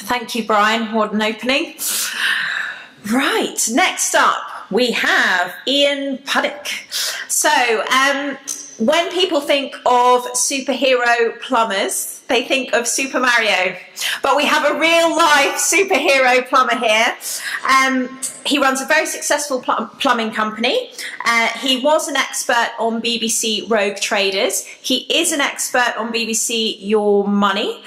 Thank you, Brian. What an opening. Right, next up we have Ian Puddick. So, when people think of superhero plumbers, they think of Super Mario, but we have a real life superhero plumber here. He runs a very successful plumbing company. He was an expert on BBC Rogue Traders. He is an expert on BBC Your Money.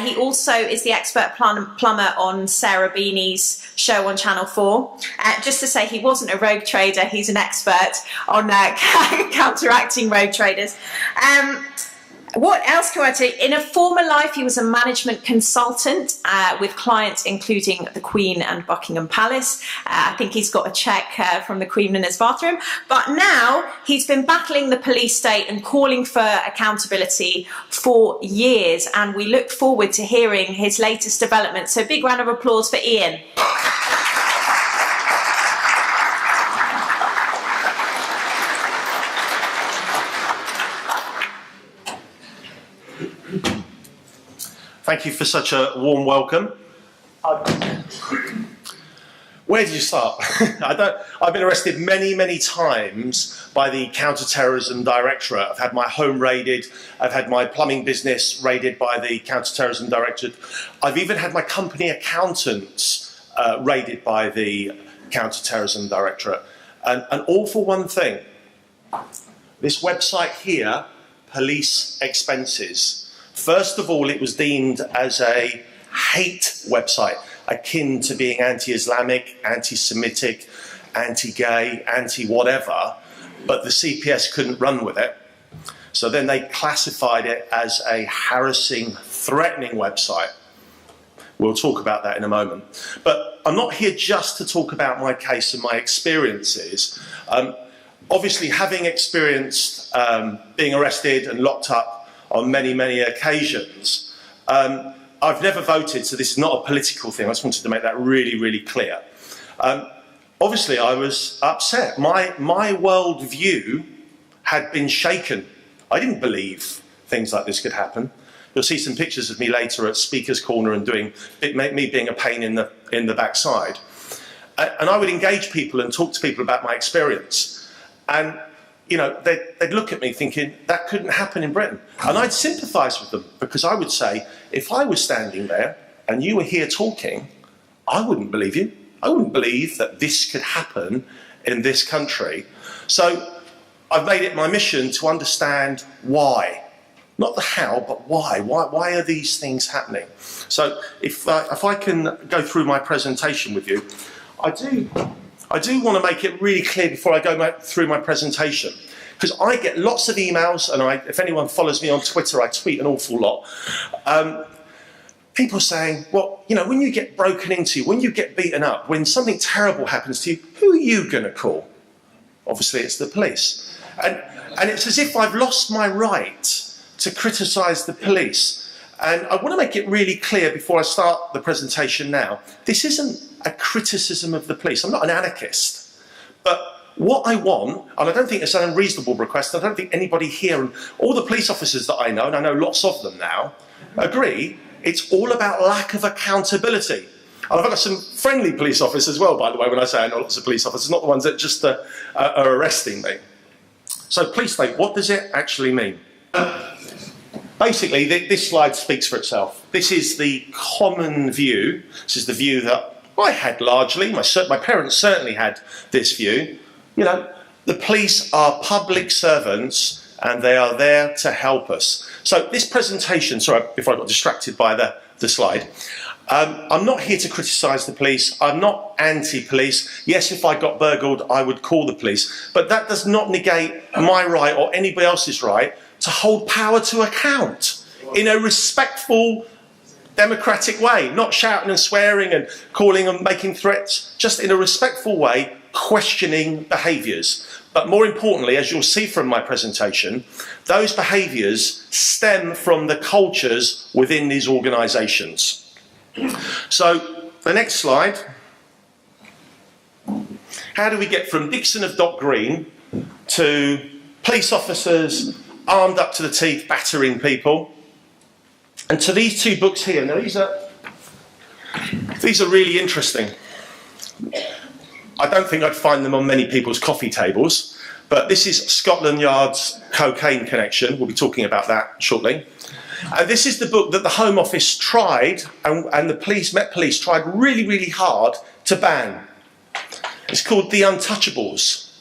He also is the expert plumber on Sarah Beanie's show on Channel 4. Just to say, he wasn't a rogue trader, he's an expert on counteracting rogue traders. What else can I tell you? In a former life, he was a management consultant with clients including the Queen and Buckingham Palace. I think he's got a check from the Queen in his bathroom. But now he's been battling the police state and calling for accountability for years. And we look forward to hearing his latest developments. So big round of applause for Ian. Thank you for such a warm welcome. Where do you start? I've been arrested many, many times by the Counter-Terrorism Directorate. I've had my home raided. I've had my plumbing business raided by the Counter-Terrorism Directorate. I've even had my company accountants raided by the Counter-Terrorism Directorate. And all for one thing. This website here, Police Expenses. First of all, it was deemed as a hate website, akin to being anti-Islamic, anti-Semitic, anti-gay, anti-whatever, but the CPS couldn't run with it. So then they classified it as a harassing, threatening website. We'll talk about that in a moment. But I'm not here just to talk about my case and my experiences. Obviously, having experienced being arrested and locked up on many, many occasions. I've never voted, so this is not a political thing. I just wanted to make that really, really clear. Obviously, I was upset. My worldview had been shaken. I didn't believe things like this could happen. You'll see some pictures of me later at Speaker's Corner and me being a pain in the backside. And I would engage people and talk to people about my experience. And you know, they'd look at me thinking, that couldn't happen in Britain. And I'd sympathise with them because I would say, if I was standing there and you were here talking, I wouldn't believe you. I wouldn't believe that this could happen in this country. So I've made it my mission to understand why. Not the how, but why. Why are these things happening? So if I can go through my presentation with you, I do want to make it really clear before I go through my presentation, because I get lots of emails, and if anyone follows me on Twitter, I tweet an awful lot. People saying, well, you know, when you get broken into, when you get beaten up, when something terrible happens to you, who are you going to call? Obviously, it's the police. And it's as if I've lost my right to criticise the police. And I want to make it really clear before I start the presentation now, this isn't a criticism of the police. I'm not an anarchist. But what I want, and I don't think it's an unreasonable request, I don't think anybody here, and all the police officers that I know, and I know lots of them now, agree, it's all about lack of accountability. And I've got some friendly police officers as well, by the way, when I say I know lots of police officers, not the ones that just are arresting me. So police state, what does it actually mean? Basically, this slide speaks for itself. This is the common view. This is the view that I had largely. My parents certainly had this view. You know, the police are public servants and they are there to help us. So this presentation, sorry, before I got distracted by the slide, I'm not here to criticise the police. I'm not anti-police. Yes, if I got burgled, I would call the police. But that does not negate my right or anybody else's right to hold power to account in a respectful, democratic way, not shouting and swearing and calling and making threats, just in a respectful way, questioning behaviours. But more importantly, as you'll see from my presentation, those behaviours stem from the cultures within these organisations. So, the next slide. How do we get from Dixon of Dock Green to police officers armed up to the teeth, battering people, and to these two books here? Now, These are really interesting. I don't think I'd find them on many people's coffee tables, but this is Scotland Yard's cocaine connection. We'll be talking about that shortly. And this is the book that the Home Office tried, and the Met Police tried really, really hard to ban. It's called The Untouchables,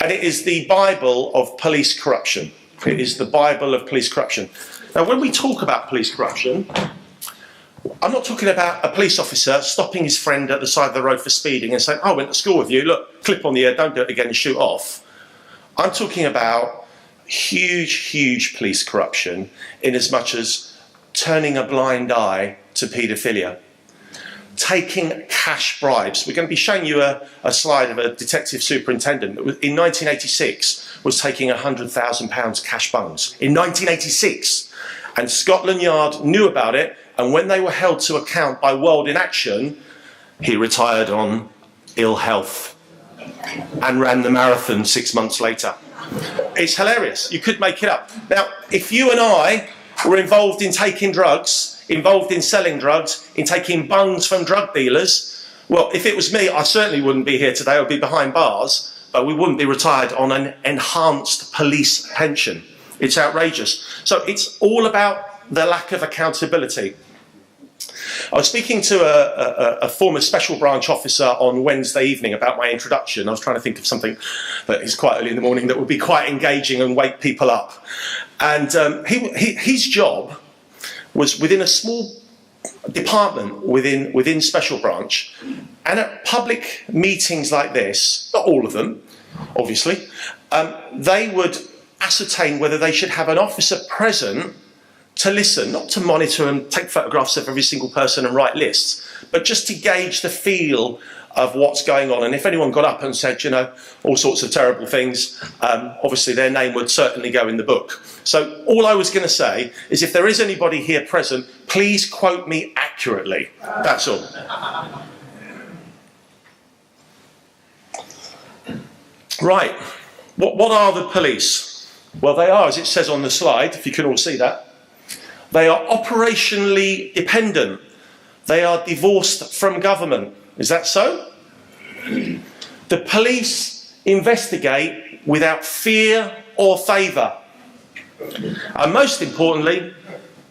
and it is the Bible of police corruption. It is the Bible of police corruption. Now, when we talk about police corruption, I'm not talking about a police officer stopping his friend at the side of the road for speeding and saying, "I went to school with you, look, clip on the ear, don't do it again," and shoot off. I'm talking about huge, huge police corruption in as much as turning a blind eye to paedophilia, taking cash bribes. We're going to be showing you a slide of a detective superintendent that in 1986 was taking £100,000 cash bungs. In 1986. And Scotland Yard knew about it, and when they were held to account by World in Action, he retired on ill health and ran the marathon 6 months later. It's hilarious. You could make it up. Now, if you and I were involved in taking drugs, involved in selling drugs, in taking bungs from drug dealers, well, if it was me, I certainly wouldn't be here today. I'd be behind bars, but we wouldn't be retired on an enhanced police pension. It's outrageous. So it's all about the lack of accountability. I was speaking to a former special branch officer on Wednesday evening about my introduction. I was trying to think of something that is quite early in the morning that would be quite engaging and wake people up. And his job was within a small department within special branch. And at public meetings like this, not all of them, obviously, they would ascertain whether they should have an officer present to listen, not to monitor and take photographs of every single person and write lists, but just to gauge the feel of what's going on. And if anyone got up and said, you know, all sorts of terrible things, obviously their name would certainly go in the book. So all I was going to say is if there is anybody here present, please quote me accurately. That's all. Right. What are the police? Well, they are, as it says on the slide, if you can all see that, they are operationally dependent. They are divorced from government. Is that so? The police investigate without fear or favour. And most importantly,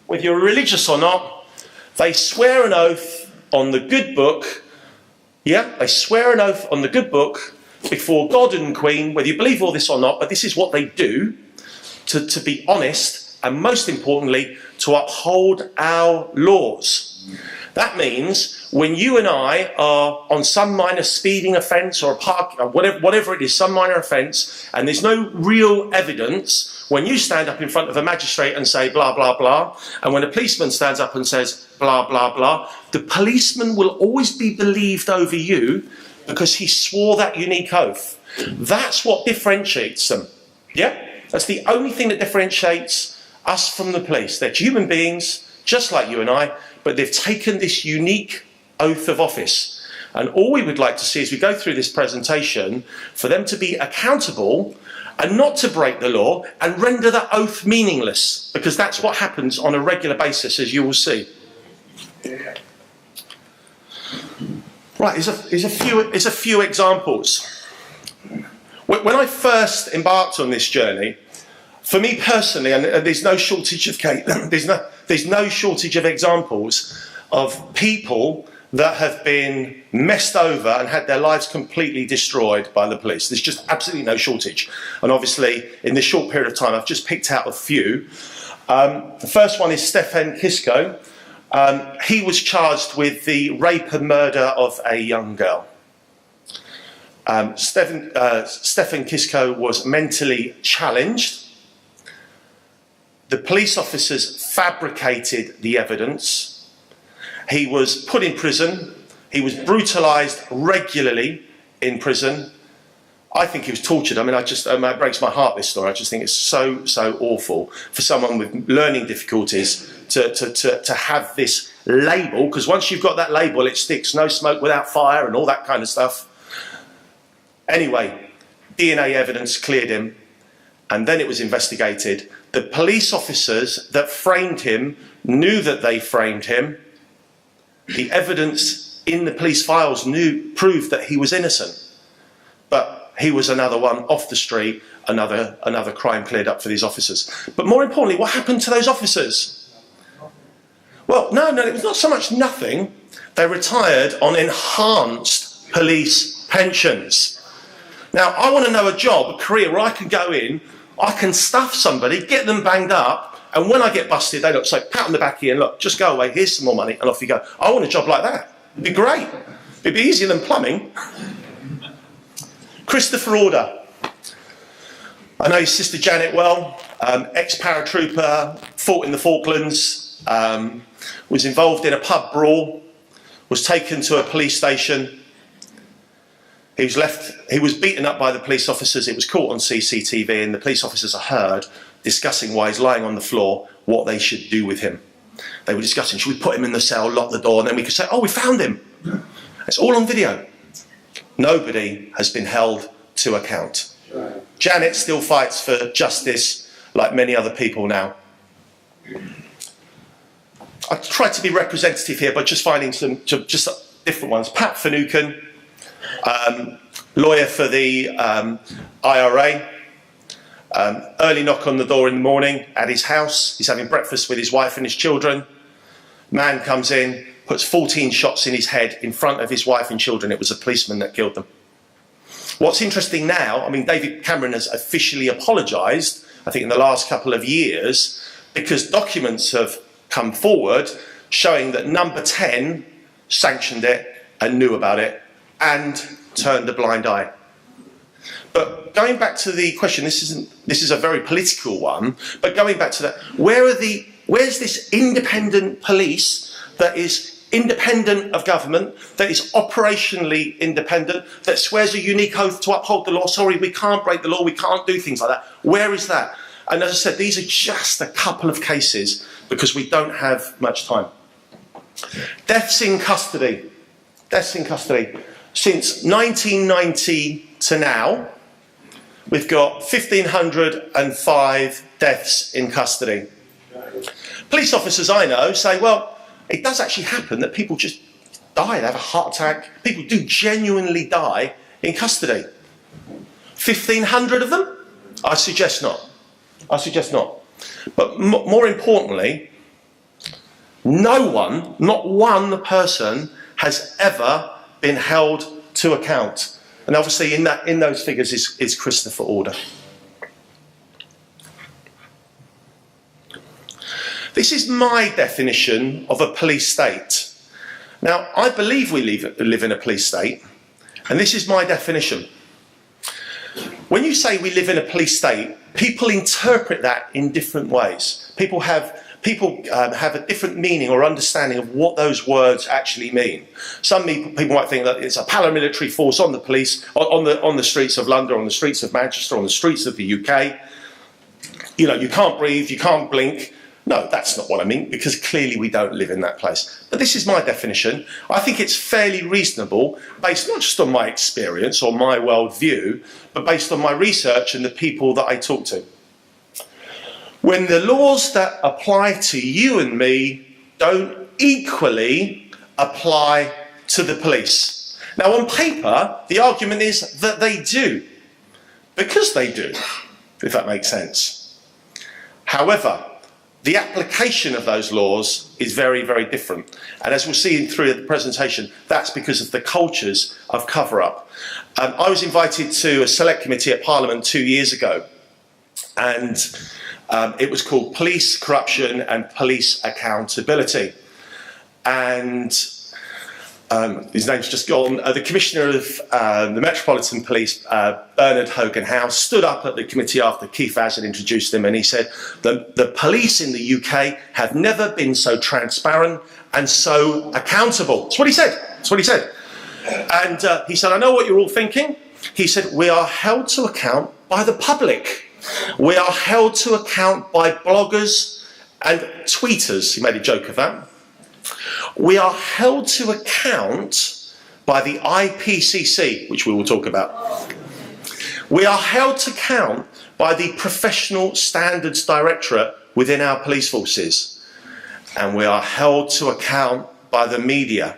whether you're religious or not, they swear an oath on the good book. Yeah, they swear an oath on the good book before God and Queen, whether you believe all this or not, but this is what they do, to be honest, and most importantly, to uphold our laws. That means when you and I are on some minor speeding offence or whatever it is, some minor offence, and there's no real evidence, when you stand up in front of a magistrate and say blah, blah, blah, and when a policeman stands up and says blah, blah, blah, the policeman will always be believed over you because he swore that unique oath. That's what differentiates them. Yeah? That's the only thing that differentiates us from the police. They're human beings, just like you and I, but they've taken this unique oath of office. And all we would like to see as we go through this presentation, for them to be accountable and not to break the law and render that oath meaningless, because that's what happens on a regular basis, as you will see. Right, here's a few examples. When I first embarked on this journey, for me personally, and there's no shortage of there's no shortage of examples of people that have been messed over and had their lives completely destroyed by the police. There's just absolutely no shortage. And obviously, in this short period of time, I've just picked out a few. The first one is Stefan Kisko. He was charged with the rape and murder of a young girl. Stefan Kisko was mentally challenged. The police officers fabricated the evidence. He was put in prison. He was brutalised regularly in prison. I think he was tortured. I mean, it breaks my heart, this story. I just think it's so awful for someone with learning difficulties to have this label, because once you've got that label, it sticks, no smoke without fire and all that kind of stuff. Anyway, DNA evidence cleared him, and then it was investigated. The police officers that framed him knew that they framed him, the evidence in the police files proved that he was innocent. But he was another one off the street, another crime cleared up for these officers. But more importantly, what happened to those officers? Well, no, it was not so much nothing. They retired on enhanced police pensions. Now, I want to know a job, a career where I can go in, I can stuff somebody, get them banged up, and when I get busted, they say, pat on the back here, and look, just go away, here's some more money, and off you go. I want a job like that. It'd be great. It'd be easier than plumbing. Christopher Order. I know his sister Janet well, ex-paratrooper, fought in the Falklands, was involved in a pub brawl, was taken to a police station. He was beaten up by the police officers. It was caught on CCTV, and the police officers are heard discussing while he's lying on the floor what they should do with him. They were discussing, should we put him in the cell, lock the door, and then we could say, oh, we found him. It's all on video. Nobody has been held to account. Janet still fights for justice like many other people now. I tried to be representative here by just finding some just different ones. Pat Finucane, lawyer for the IRA, early knock on the door in the morning at his house. He's having breakfast with his wife and his children. Man comes in, puts 14 shots in his head in front of his wife and children. It was a policeman that killed them. What's interesting now, I mean, David Cameron has officially apologised, I think in the last couple of years, because documents have come forward showing that number 10 sanctioned it and knew about it and turned a blind eye. But going back to the question, this is a very political one, but going back to that, where's this independent police that is independent of government, that is operationally independent, that swears a unique oath to uphold the law? Sorry, we can't break the law, we can't do things like that. Where is that? And as I said, these are just a couple of cases because we don't have much time. Deaths in custody. Deaths in custody. Since 1990 to now, we've got 1,505 deaths in custody. Police officers I know say, well, it does actually happen that people just die, they have a heart attack. People do genuinely die in custody. 1,500 of them? I suggest not. I suggest not. But more importantly, no one, not one person, has ever been held to account. And obviously in those figures is Christopher Order. This is my definition of a police state. Now, I believe we live in a police state, and this is my definition. When you say we live in a police state, people interpret that in different ways. People have a different meaning or understanding of what those words actually mean. Some people might think that it's a paramilitary force on the police, on the streets of London, on the streets of Manchester, on the streets of the UK. You know, you can't breathe, you can't blink. No, that's not what I mean, because clearly we don't live in that place. But this is my definition. I think it's fairly reasonable, based not just on my experience or my worldview, but based on my research and the people that I talk to. When the laws that apply to you and me don't equally apply to the police. Now, on paper, the argument is that they do, because they do, if that makes sense. However, the application of those laws is very, very different. And as we'll see through the presentation, that's because of the cultures of cover-up. I was invited to a select committee at Parliament 2 years ago, and it was called Police Corruption and Police Accountability. And his name's just gone. The Commissioner of the Metropolitan Police, Bernard Hogan-House, stood up at the committee after Keith Ash had introduced him, and he said, the police in the UK have never been so transparent and so accountable. That's what he said. That's what he said. And he said, I know what you're all thinking. He said, we are held to account by the public. We are held to account by bloggers and tweeters. He made a joke of that. We are held to account by the IPCC, which we will talk about. We are held to account by the Professional Standards Directorate within our police forces. And we are held to account by the media.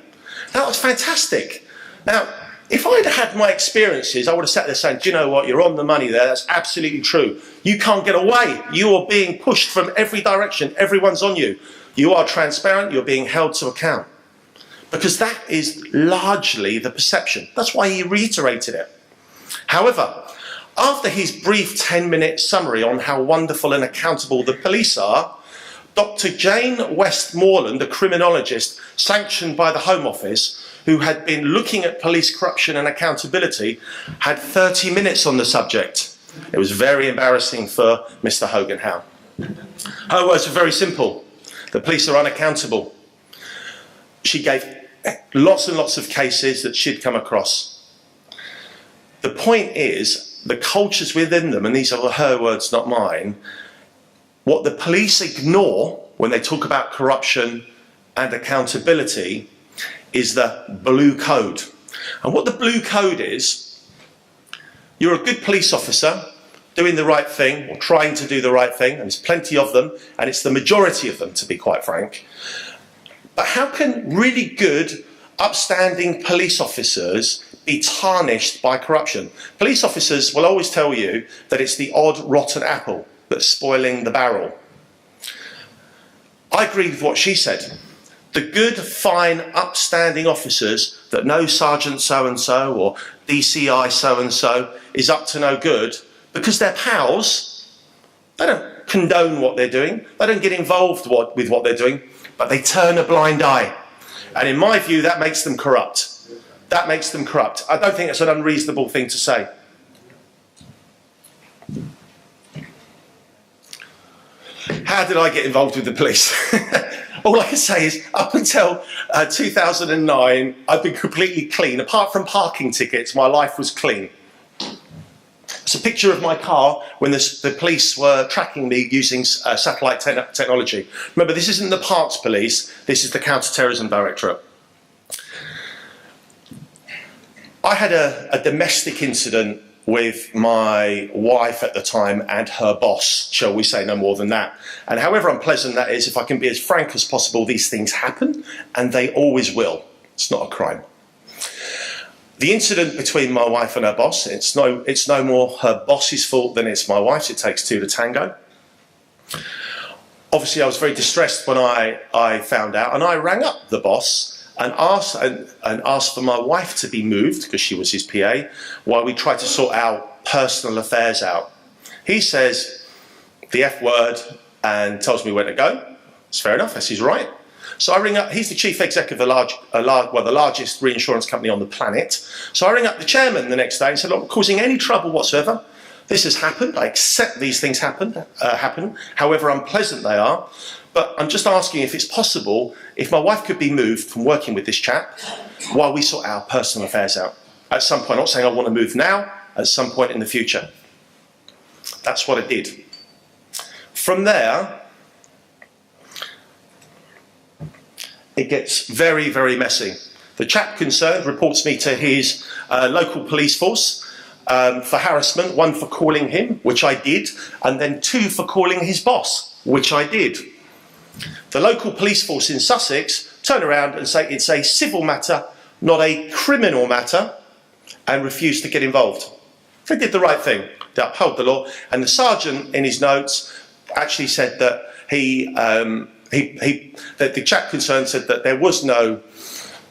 That was fantastic. Now, if I'd had my experiences, I would have sat there saying, do you know what, you're on the money there, that's absolutely true. You can't get away. You are being pushed from every direction. Everyone's on you. You are transparent, you're being held to account. Because that is largely the perception. That's why he reiterated it. However, after his brief 10-minute summary on how wonderful and accountable the police are, Dr. Jane Westmoreland, a criminologist sanctioned by the Home Office, who had been looking at police corruption and accountability, had 30 minutes on the subject. It was very embarrassing for Mr. Hogan Howe. Her words were very simple. The police are unaccountable. She gave lots and lots of cases that she'd come across. The point is, the cultures within them, and these are her words, not mine, what the police ignore when they talk about corruption and accountability is the blue code. And what the blue code is, you're a good police officer doing the right thing or trying to do the right thing, and there's plenty of them, and it's the majority of them, to be quite frank. But how can really good, upstanding police officers be tarnished by corruption? Police officers will always tell you that it's the odd rotten apple that's spoiling the barrel. I agree with what she said. The good, fine, upstanding officers that know Sergeant so-and-so or DCI so-and-so is up to no good because they're pals. They don't condone what they're doing. They don't get involved with what they're doing, but they turn a blind eye. And in my view, that makes them corrupt. That makes them corrupt. I don't think it's an unreasonable thing to say. How did I get involved with the police? All I can say is, up until 2009, I've been completely clean. Apart from parking tickets, my life was clean. It's a picture of my car when the police were tracking me using satellite technology. Remember, this isn't the Parks Police, this is the Counter-Terrorism Directorate. I had a domestic incident with my wife at the time and her boss, shall we say, no more than that. And however unpleasant that is, if I can be as frank as possible, these things happen, and they always will. It's not a crime. The incident between my wife and her boss, it's no more her boss's fault than it's my wife's. It takes two to tango. Obviously, I was very distressed when I found out, and I rang up the boss and asked for my wife to be moved, because she was his PA, while we tried to sort our personal affairs out. He says the F word and tells me where to go. It's fair enough, that's his right. So I ring up, he's the chief exec of the largest reinsurance company on the planet. So I ring up the chairman the next day and said, look, I'm causing any trouble whatsoever. This has happened. I accept these things happen, however unpleasant they are. But I'm just asking if it's possible, if my wife could be moved from working with this chap while we sort our personal affairs out. At some point, I'm not saying I want to move now, at some point in the future. That's what I did. From there, it gets very, very messy. The chap concerned reports me to his local police force for harassment, one for calling him, which I did, and then two for calling his boss, which I did. The local police force in Sussex turn around and say it's a civil matter, not a criminal matter, and refuse to get involved. They did the right thing. They upheld the law, and the sergeant in his notes actually said that that the chap concerned said that there was no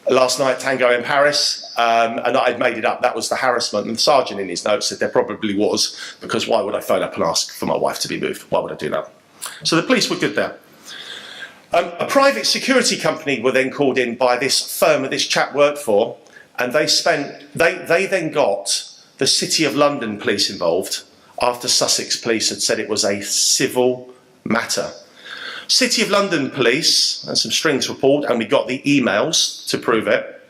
last night tango in Paris, and that I'd made it up. That was the harassment. And the sergeant in his notes said there probably was, because why would I phone up and ask for my wife to be moved? Why would I do that? So the police were good there. A private security company were then called in by this firm that this chap worked for, and they then got the City of London police involved after Sussex police had said it was a civil matter. City of London police, and some strings were pulled, and we got the emails to prove it.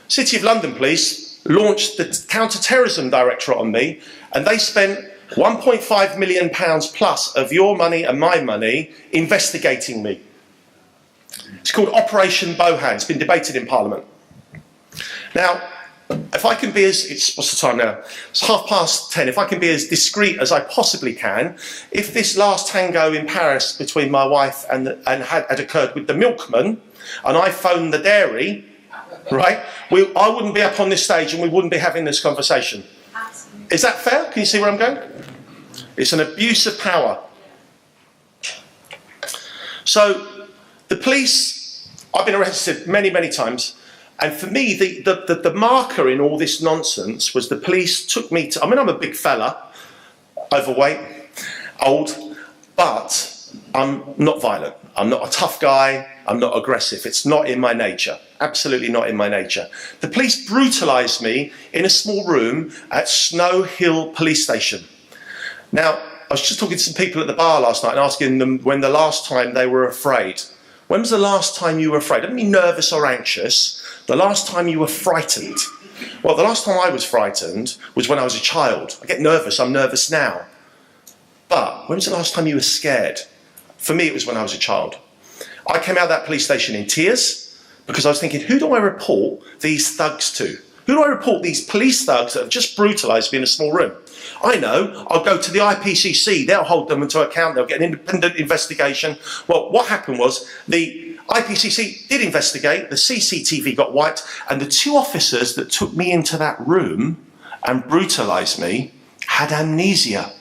City of London police launched the Counter-Terrorism Directorate on me, and they spent £1.5 million plus of your money and my money investigating me. It's called Operation Bohan. It's been debated in Parliament. Now, if I can be what's the time now? It's 10:30. If I can be as discreet as I possibly can, if this last tango in Paris between my wife and had occurred with the milkman, and I phoned the dairy, right, I wouldn't be up on this stage and we wouldn't be having this conversation. Is that fair? Can you see where I'm going? It's an abuse of power. So the police, I've been arrested many, many times. And for me, the marker in all this nonsense was the police took me to, I mean, I'm a big fella, overweight, old, but I'm not violent. I'm not a tough guy. I'm not aggressive. It's not in my nature. Absolutely not in my nature. The police brutalised me in a small room at Snow Hill Police Station. Now, I was just talking to some people at the bar last night and asking them when the last time they were afraid. When was the last time you were afraid? I don't mean nervous or anxious. The last time you were frightened. Well, the last time I was frightened was when I was a child. I get nervous. I'm nervous now. But when was the last time you were scared? For me, it was when I was a child. I came out of that police station in tears because I was thinking, who do I report these thugs to? Who do I report these police thugs that have just brutalised me in a small room? I know, I'll go to the IPCC, they'll hold them to account, they'll get an independent investigation. Well, what happened was the IPCC did investigate, the CCTV got wiped, and the two officers that took me into that room and brutalised me had amnesia.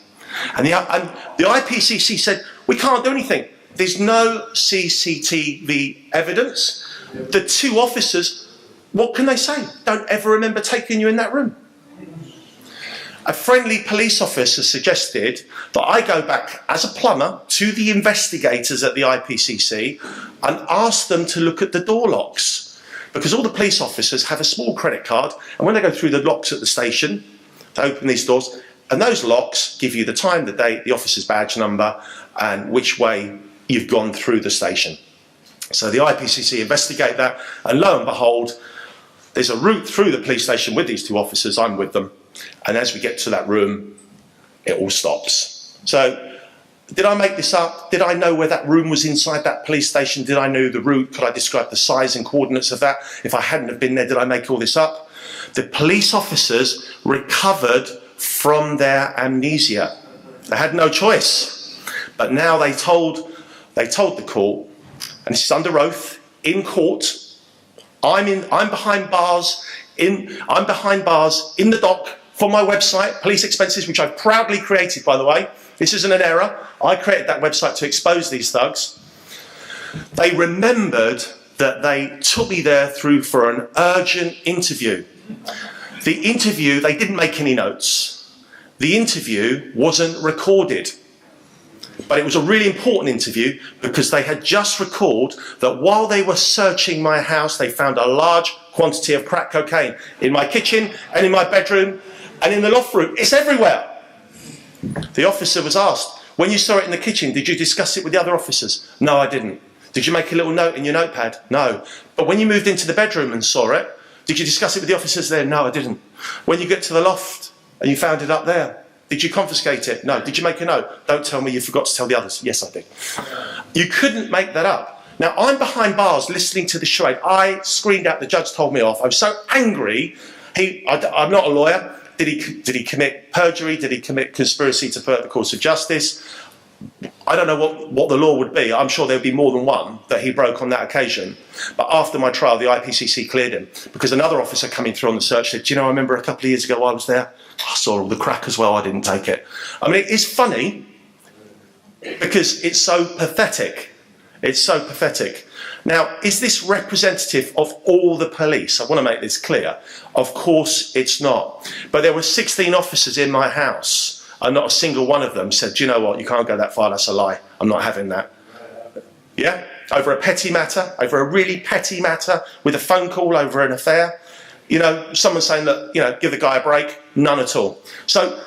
And the IPCC said, we can't do anything. There's no CCTV evidence. The two officers, what can they say? Don't ever remember taking you in that room. A friendly police officer suggested that I go back as a plumber to the investigators at the IPCC and ask them to look at the door locks. Because all the police officers have a small credit card, and when they go through the locks at the station, they open these doors, and those locks give you the time, the date, the officer's badge number, and which way you've gone through the station. So the IPCC investigate that, and lo and behold, there's a route through the police station with these two officers, I'm with them, and as we get to that room, it all stops. So, did I make this up? Did I know where that room was inside that police station? Did I know the route? Could I describe the size and coordinates of that? If I hadn't have been there, did I make all this up? The police officers recovered from their amnesia. They had no choice. But now they told the court, and this is under oath, in court, I'm behind bars in the dock for my website, Police Expenses, which I've proudly created, by the way. This isn't an error. I created that website to expose these thugs. They remembered that they took me there through for an urgent interview. The interview, they didn't make any notes. The interview wasn't recorded. But it was a really important interview because they had just recalled that while they were searching my house, they found a large quantity of crack cocaine in my kitchen and in my bedroom and in the loft room. It's everywhere. The officer was asked, when you saw it in the kitchen, did you discuss it with the other officers? No, I didn't. Did you make a little note in your notepad? No. But when you moved into the bedroom and saw it, did you discuss it with the officers there? No, I didn't. When you get to the loft and you found it up there, did you confiscate it? No. Did you make a note? Don't tell me you forgot to tell the others. Yes, I did. You couldn't make that up. Now, I'm behind bars listening to the charade. I screamed out, the judge told me off. I was so angry. I'm not a lawyer. Did he commit perjury? Did he commit conspiracy to pervert the course of justice? I don't know what the law would be. I'm sure there would be more than one that he broke on that occasion. But after my trial, the IPCC cleared him because another officer coming through on the search said, do you know, I remember a couple of years ago I was there. I saw all the crack as well. I didn't take it. I mean, it's funny because it's so pathetic. It's so pathetic. Now, is this representative of all the police? I want to make this clear. Of course it's not. But there were 16 officers in my house. And not a single one of them said, do you know what, you can't go that far, that's a lie. I'm not having that. Yeah? Over a petty matter, over a really petty matter, with a phone call over an affair. You know, someone saying that, you know, give the guy a break. None at all. So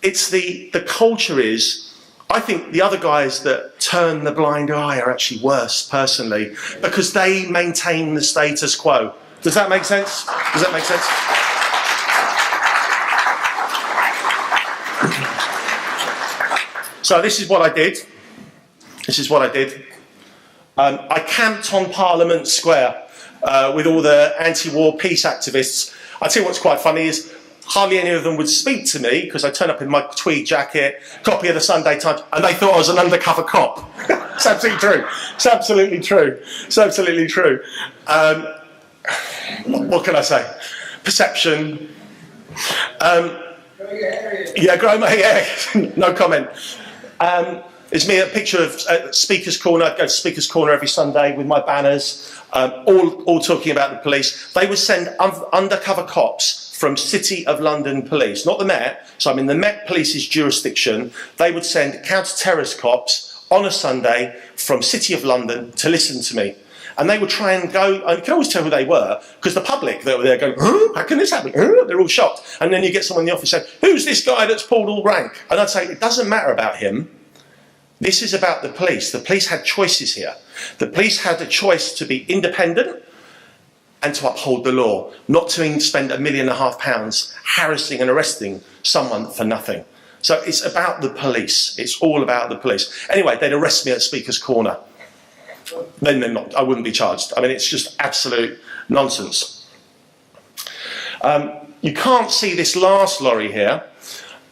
it's the culture is, I think the other guys that turn the blind eye are actually worse, personally, because they maintain the status quo. Does that make sense? Does that make sense? So this is what I did. This is what I did. I camped on Parliament Square with all the anti-war peace activists. I tell you what's quite funny is hardly any of them would speak to me because I turned up in my tweed jacket, copy of the Sunday Times, and they thought I was an undercover cop. It's absolutely true. It's absolutely true. It's absolutely true. What can I say? Perception. Yeah, grow my hair. No comment. It's me, a picture of Speaker's Corner. I go to Speaker's Corner every Sunday with my banners, all talking about the police. They would send undercover cops from City of London Police, not the Met. So I'm in the Met Police's jurisdiction. They would send counter-terrorist cops on a Sunday from City of London to listen to me. And they would try and go, and you can always tell who they were, because the public that were there going, huh? How can this happen? Huh? They're all shocked. And then you get someone in the office saying, who's this guy that's pulled all rank? And I'd say, it doesn't matter about him. This is about the police. The police had choices here. The police had a choice to be independent and to uphold the law, not to spend £1.5 million harassing and arresting someone for nothing. So it's about the police. It's all about the police. Anyway, they'd arrest me at Speaker's Corner. Then I wouldn't be charged. I mean, it's just absolute nonsense. You can't see this last lorry here.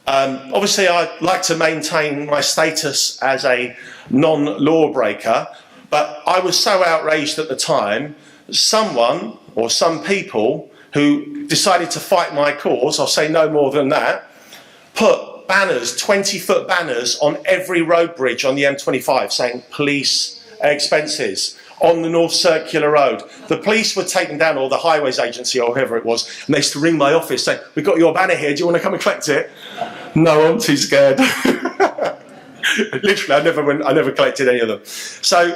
Obviously, I like to maintain my status as a non-law breaker, but I was so outraged at the time, someone or some people who decided to fight my cause, I'll say no more than that, put banners, 20-foot banners on every road bridge on the M25 saying police expenses on the North Circular Road. The police would take them down, or the Highways Agency, or whoever it was, and they used to ring my office saying, we've got your banner here, do you want to come and collect it? No, I'm too scared. Literally, I never collected any of them. So,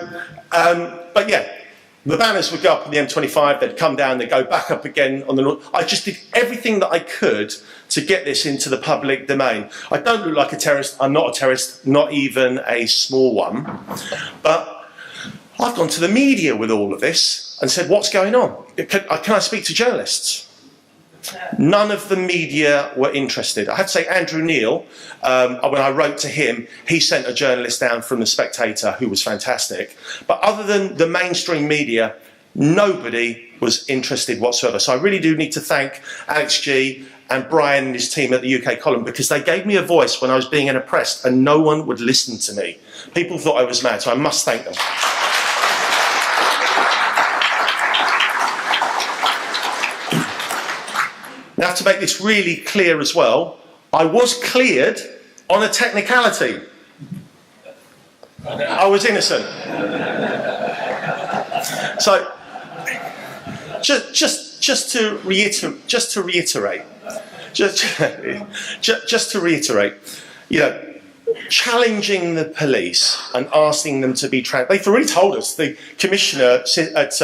but yeah, the banners would go up on the M25, they'd come down, they'd go back up again on the North. I just did everything that I could to get this into the public domain. I don't look like a terrorist, I'm not a terrorist, not even a small one, but I've gone to the media with all of this and said, what's going on? Can I speak to journalists? None of the media were interested. I have to say, Andrew Neil, when I wrote to him, he sent a journalist down from The Spectator who was fantastic. But other than the mainstream media, nobody was interested whatsoever. So I really do need to thank Alex G and Brian and his team at the UK column, because they gave me a voice when I was being oppressed and no one would listen to me. People thought I was mad, so I must thank them. Now, to make this really clear as well, I was cleared on a technicality. I was innocent. So, just to reiterate, you know, challenging the police and asking them to be they've already told us, the commissioner at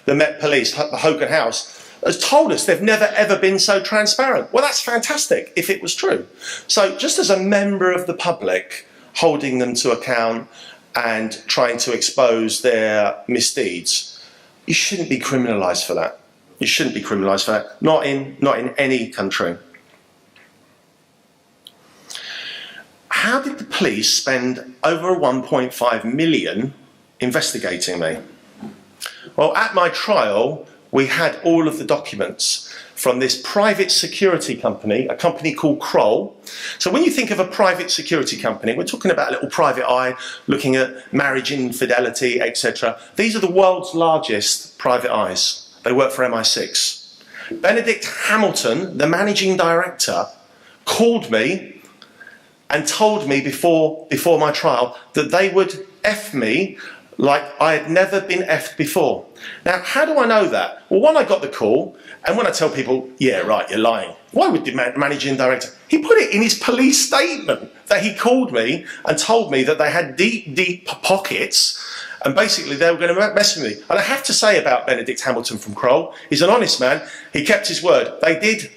the Met Police, Hogan House, has told us they've never ever been so transparent. Well, that's fantastic if it was true. So just as a member of the public, holding them to account and trying to expose their misdeeds, you shouldn't be criminalised for that. You shouldn't be criminalised for that. Not in any country. How did the police spend over 1.5 million investigating me? Well, at my trial, we had all of the documents from this private security company, a company called Kroll. So when you think of a private security company, we're talking about a little private eye looking at marriage infidelity, etc. These are the world's largest private eyes. They work for MI6. Benedict Hamilton, the managing director, called me and told me before my trial that they would F me like I had never been effed before. Now, how do I know that? Well, one, I got the call, and when I tell people, yeah, right, you're lying. Why would the managing director? He put it in his police statement that he called me and told me that they had deep, deep pockets, and basically they were going to mess with me. And I have to say about Benedict Hamilton from Kroll, he's an honest man. He kept his word. They did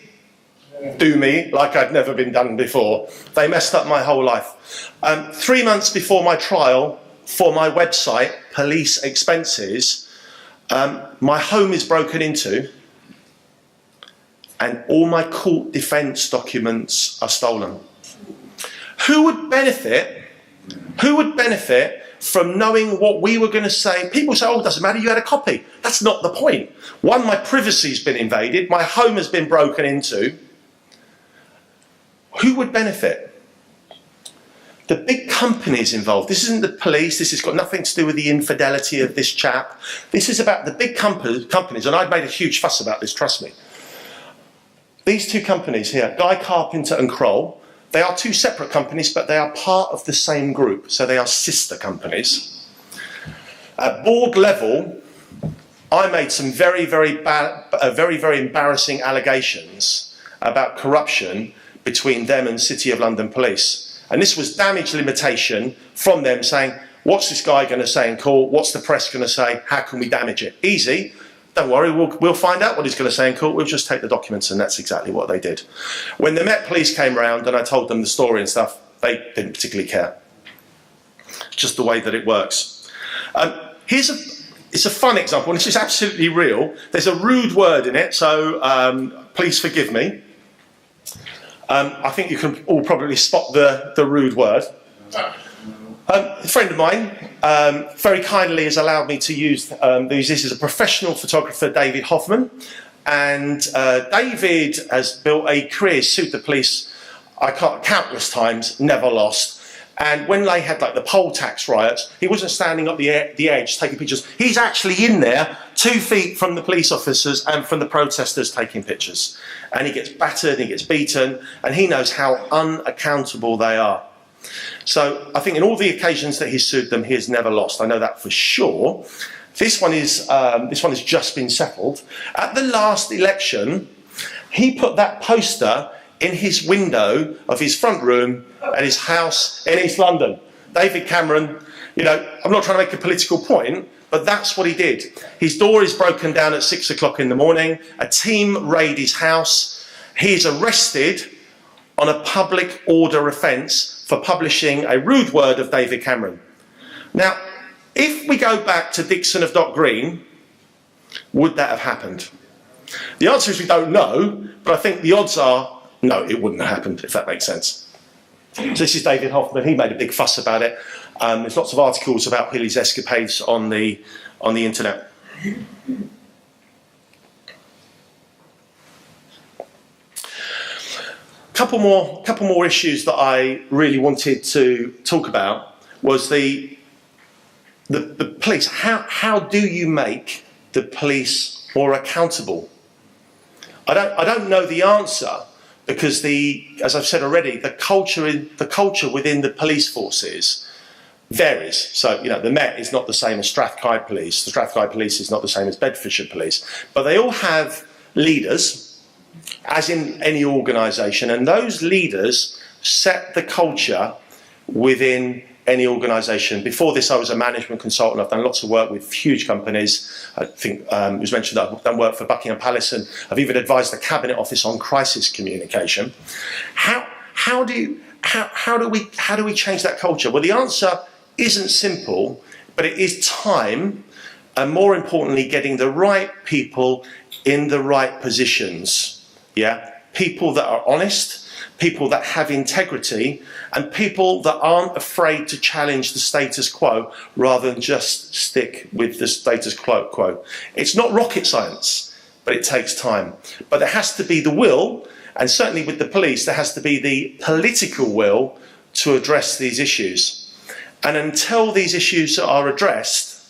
do me like I'd never been done before. They messed up my whole life. 3 months before my trial, for my website, Police Expenses, my home is broken into and all my court defence documents are stolen. Who would benefit from knowing what we were going to say? People say, oh, it doesn't matter, you had a copy. That's not the point. One, my privacy's been invaded, my home has been broken into. Who would benefit? the big companies involved. This isn't the police. This has got nothing to do with the infidelity of this chap. This is about the big companies, and I've made a huge fuss about this, trust me. These two companies here, Guy Carpenter and Kroll, they are two separate companies, but they are part of the same group, so they are sister companies. At board level, I made some very, very embarrassing allegations about corruption between them and City of London Police. And this was damage limitation from them saying, what's this guy going to say in court? What's the press going to say? How can we damage it? Easy. Don't worry, we'll find out what he's going to say in court. We'll just take the documents, and that's exactly what they did. When the Met Police came round and I told them the story and stuff, they didn't particularly care. Just the way that it works. It's a fun example, and this is absolutely real. There's a rude word in it, so please forgive me. I think you can all probably spot the rude word. A friend of mine very kindly has allowed me to use these. This is a professional photographer, David Hoffman, and David has built a career, sued the police countless times, never lost. And when they had like the poll tax riots, he wasn't standing up the edge taking pictures. He's actually in there 2 feet from the police officers and from the protesters taking pictures. And he gets battered, he gets beaten, and he knows how unaccountable they are. So I think in all the occasions that he's sued them, he has never lost. I know that for sure. This one has just been settled. At the last election, he put that poster in his window of his front room at his house in East London. David Cameron, I'm not trying to make a political point, but that's what he did. His door is broken down at 6 o'clock in the morning. A team raid his house. He is arrested on a public order offence for publishing a rude word of David Cameron. Now, if we go back to Dixon of Dock Green, would that have happened? The answer is we don't know, but I think the odds are no, it wouldn't have happened, if that makes sense. So this is David Hoffman. He made a big fuss about it. There's lots of articles about Hilly's escapades on the internet. Couple more issues that I really wanted to talk about was the police. How do you make the police more accountable? I don't know the answer. Because as I've said already, the culture within the police forces varies. So, the Met is not the same as Strathclyde Police. The Strathclyde Police is not the same as Bedfordshire Police. But they all have leaders, as in any organisation, and those leaders set the culture within any organisation. Before this, I was a management consultant. I've done lots of work with huge companies. I think it was mentioned that I've done work for Buckingham Palace, and I've even advised the Cabinet Office on crisis communication. How do we change that culture? Well, the answer isn't simple, but it is time, and more importantly, getting the right people in the right positions. Yeah, people that are honest, people that have integrity, and people that aren't afraid to challenge the status quo rather than just stick with the status quo. It's not rocket science, but it takes time. But there has to be the will, and certainly with the police, there has to be the political will to address these issues. And until these issues are addressed,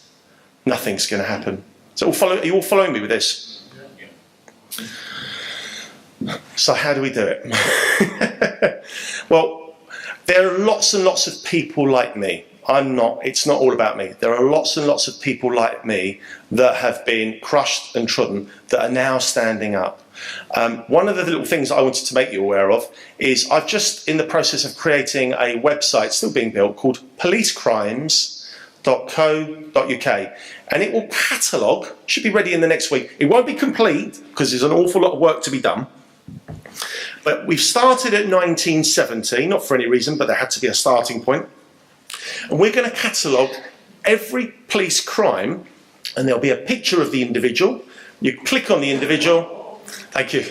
nothing's going to happen. So are you all following me with this? So how do we do it? Well, there are lots and lots of people like me. It's not all about me. There are lots and lots of people like me that have been crushed and trodden that are now standing up. One of the little things I wanted to make you aware of is I've just in the process of creating a website, still being built, called policecrimes.co.uk, and it will catalogue, should be ready in the next week. It won't be complete because there's an awful lot of work to be done. But we've started at 1970, not for any reason, but there had to be a starting point. And we're going to catalogue every police crime, and there'll be a picture of the individual. You click on the individual. Thank you.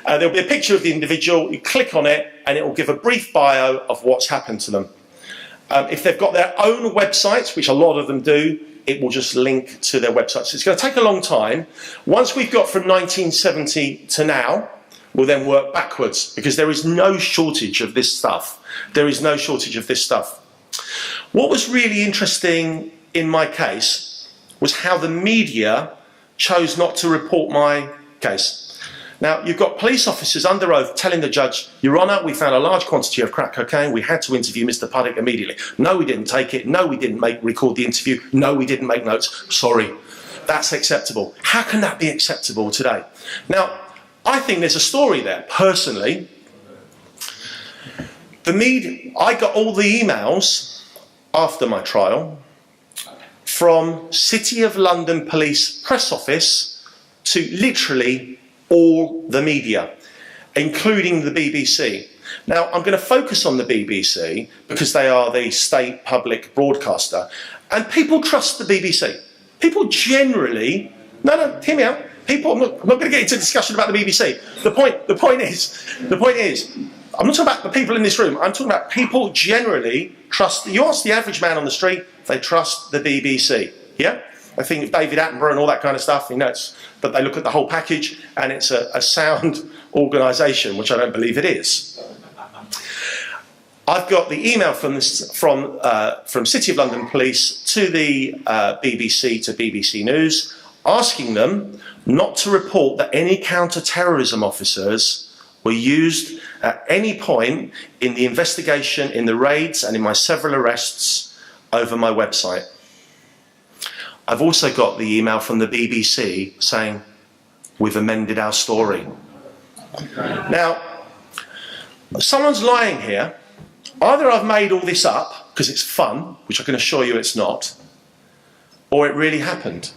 There'll be a picture of the individual. You click on it, and it will give a brief bio of what's happened to them. If they've got their own websites, which a lot of them do, it will just link to their websites. So it's going to take a long time. Once we've got from 1970 to now, will then work backwards, because there is no shortage of this stuff. There is no shortage of this stuff. What was really interesting in my case was how the media chose not to report my case. Now, you've got police officers under oath telling the judge, Your Honour, we found a large quantity of crack cocaine. We had to interview Mr. Puddick immediately. No, we didn't take it. No, we didn't record the interview. No, we didn't make notes. Sorry. That's acceptable. How can that be acceptable today? Now, I think there's a story there. Personally, I got all the emails after my trial from City of London Police Press Office to literally all the media, including the BBC. Now, I'm going to focus on the BBC because they are the state public broadcaster, and people trust the BBC. People generally, no, hear me out. People, I'm not going to get into a discussion about the BBC. The point is, I'm not talking about the people in this room. I'm talking about people generally trust. You ask the average man on the street, they trust the BBC. Yeah, I think of David Attenborough and all that kind of stuff. You know, but they look at the whole package, and it's a sound organisation, which I don't believe it is. I've got the email from City of London Police to the BBC, to BBC News, asking them not to report that any counter-terrorism officers were used at any point in the investigation, in the raids, and in my several arrests over my website. I've also got the email from the BBC saying, we've amended our story. Now, someone's lying here. Either I've made all this up because it's fun, which I can assure you it's not, or it really happened.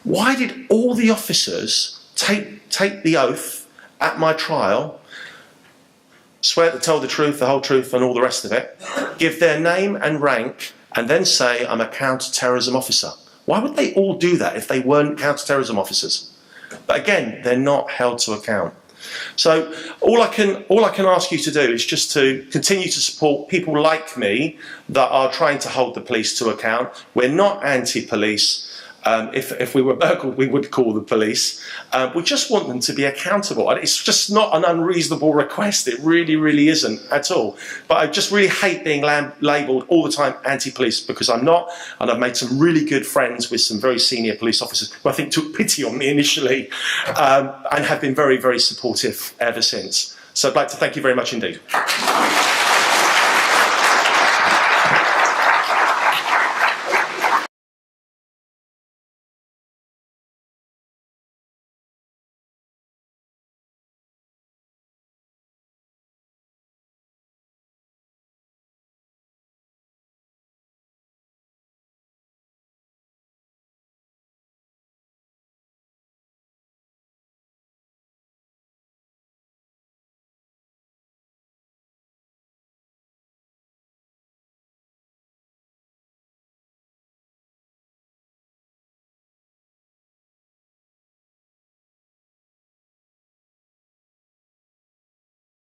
Why did all the officers take the oath at my trial, swear to tell the truth, the whole truth, and all the rest of it, give their name and rank, and then say I'm a counter-terrorism officer? Why would they all do that if they weren't counter-terrorism officers? But again, they're not held to account. So all I can ask you to do is just to continue to support people like me that are trying to hold the police to account. We're not anti-police. If we were burgled, we would call the police. We just want them to be accountable. And it's just not an unreasonable request. It really, really isn't at all. But I just really hate being labelled all the time anti-police, because I'm not. And I've made some really good friends with some very senior police officers who I think took pity on me initially and have been very, very supportive ever since. So I'd like to thank you very much indeed.